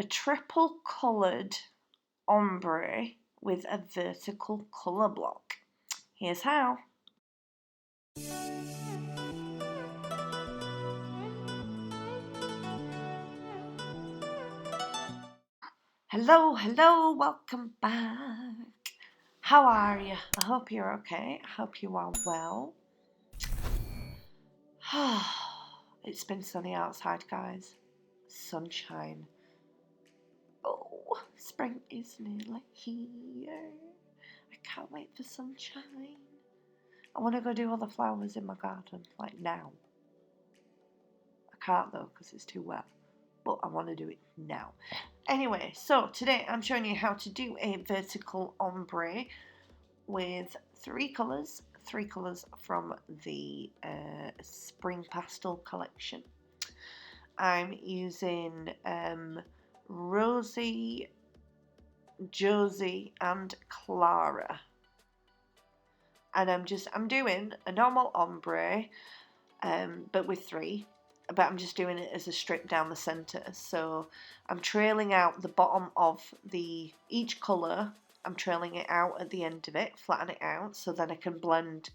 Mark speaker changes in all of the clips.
Speaker 1: a triple coloured ombre with a vertical colour block. Here's how. Hello, welcome back. How are you? I hope you're okay. I hope you are well. It's been sunny outside, guys. Sunshine. Oh, spring is nearly here. I can't wait for sunshine. I want to go do all the flowers in my garden, like now. I can't though, because it's too wet. But I want to do it now. Anyway, so today I'm showing you how to do a vertical ombre with three colours from the Spring Pastel collection. I'm using Rosie, Josie and Clara, and I'm doing a normal ombre but with three, but I'm just doing it as a strip down the centre. So I'm trailing out the bottom of each colour. I'm trailing it out at the end of it, flatten it out, so then I can blend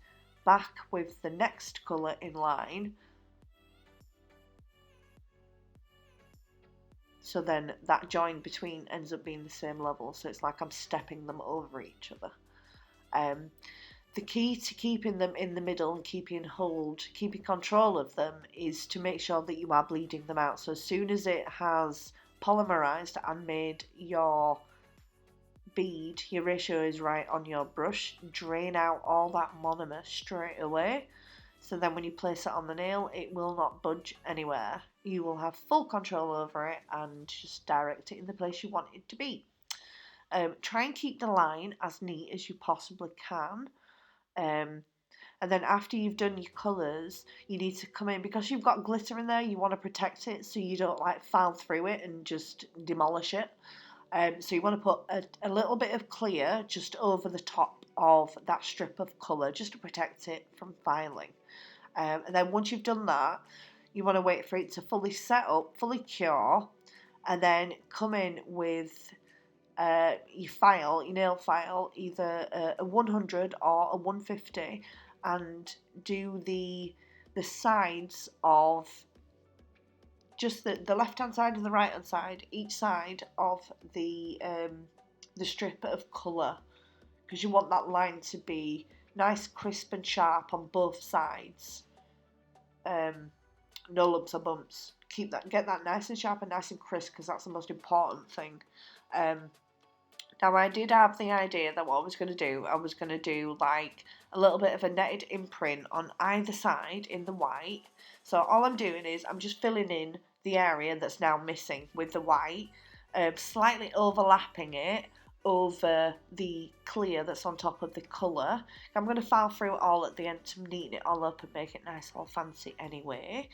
Speaker 1: back with the next colour in line. So then that join between ends up being the same level, so it's like I'm stepping them over each other. The key to keeping them in the middle and keeping control of them is to make sure that you are bleeding them out. So as soon as it has polymerized and made your bead, your ratio is right on your brush, drain out all that monomer straight away. So then when you place it on the nail, it will not budge anywhere. You will have full control over it and just direct it in the place you want it to be. Try and keep the line as neat as you possibly can. And then after you've done your colours, you need to come in, because you've got glitter in there, you want to protect it so you don't like file through it and just demolish it. So you want to put a little bit of clear just over the top of that strip of colour just to protect it from filing. And then once you've done that, you want to wait for it to fully set up, fully cure, and then come in with your nail file, either a 100 or a 150, and do the sides of just the left hand side and the right hand side, each side of the strip of colour, because you want that line to be nice, crisp and sharp on both sides. No lumps or bumps. Get that nice and sharp and nice and crisp, because that's the most important thing. Now, I did have the idea that what I was going to do like a little bit of a netted imprint on either side in the white. So all I'm doing is I'm just filling in the area that's now missing with the white, slightly overlapping it over the clear that's on top of the colour. I'm going to file through it all at the end to neaten it all up and make it nice all fancy anyway.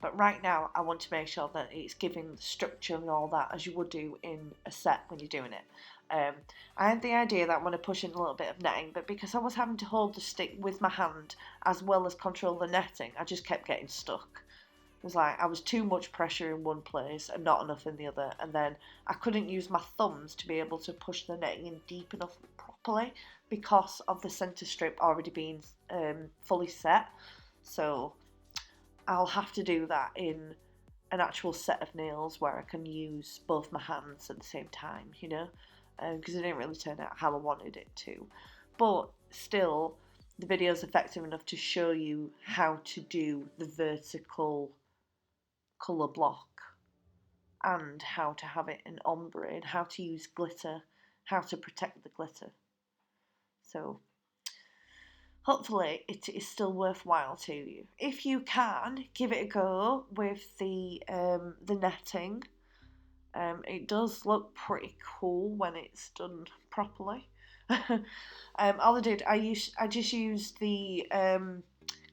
Speaker 1: But right now I want to make sure that it's giving structure and all that as you would do in a set when you're doing it. I had the idea that I'm going to push in a little bit of netting, but because I was having to hold the stick with my hand as well as control the netting, I just kept getting stuck. It was like I was too much pressure in one place and not enough in the other, and then I couldn't use my thumbs to be able to push the netting in deep enough properly because of the centre strip already being fully set. So I'll have to do that in an actual set of nails where I can use both my hands at the same time, because it didn't really turn out how I wanted it to. But still, the video is effective enough to show you how to do the vertical colour block and how to have it in ombre and how to use glitter, how to protect the glitter. So hopefully it is still worthwhile to you. If you can, give it a go with the netting. It does look pretty cool when it's done properly. All I did, I just used the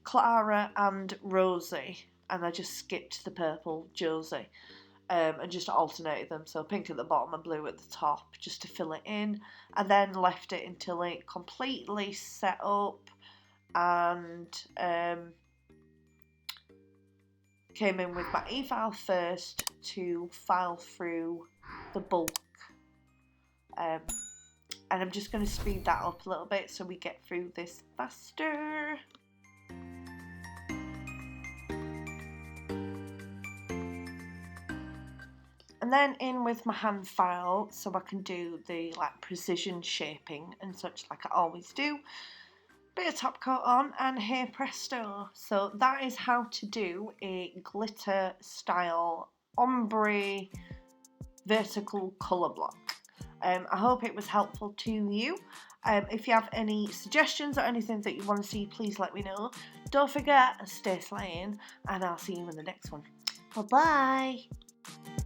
Speaker 1: Clara and Rosie, and I just skipped the purple Josie, and just alternated them, so pink at the bottom and blue at the top, just to fill it in, and then left it until it completely set up and came in with my e-file first to file through the bulk. And I'm just going to speed that up a little bit so we get through this faster. And then in with my hand file so I can do the like precision shaping and such like I always do. Bit of top coat on and here presto. So that is how to do a glitter style ombre vertical colour block. I hope it was helpful to you. If you have any suggestions or anything that you want to see, please let me know. Don't forget, stay Slayin, and I'll see you in the next one. Bye bye.